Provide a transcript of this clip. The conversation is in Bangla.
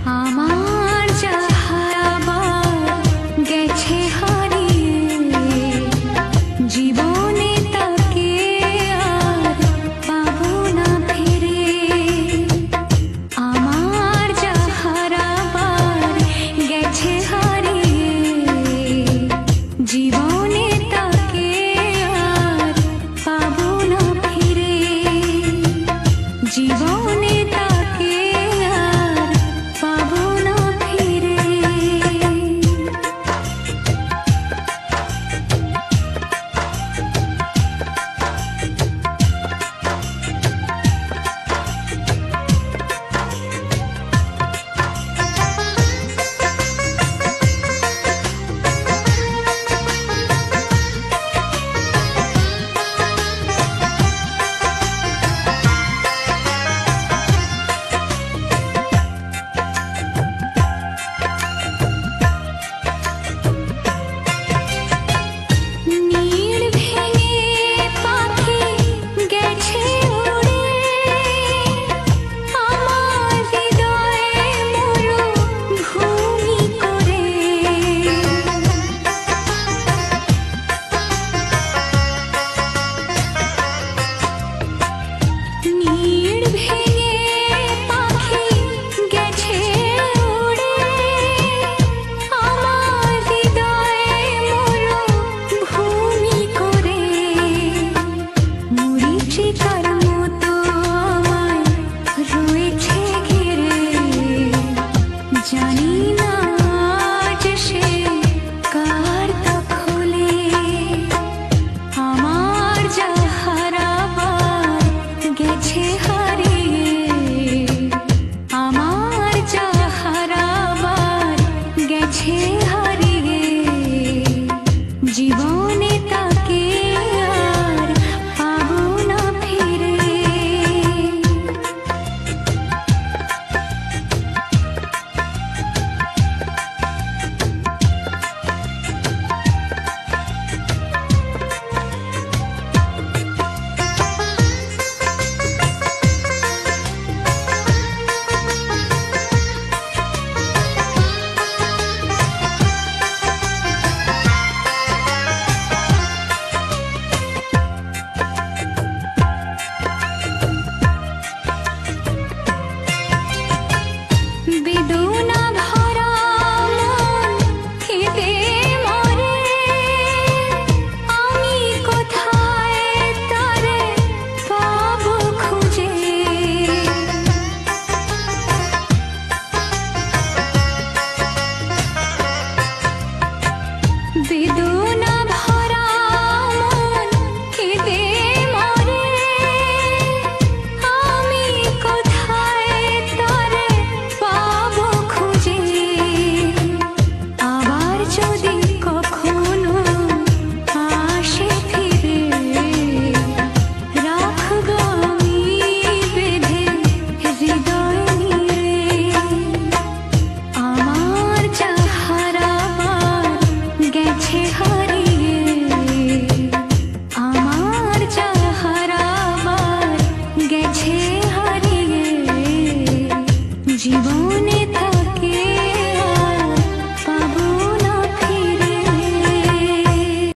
আমার যাহাবার গেছে হারিয়ে, জীবনে তাকে আর পাবো না ফিরে। আমার যাহাবার গেছে হারিয়ে, জীবনে তাকে আর পাবো না ফিরে। জীবনে তাকে আর পাবো না ফিরে। নীড় ভেঙে পাখি গেছে উড়ে, আমার হৃদয়ে মরুভূমি করে। নীড় ভেঙে পাখি গেছে উড়ে, আমার হৃদয়ে মরুভূমি করে। মরীচিকার মতো আমায় রয়েছে ঘিরে, জানি না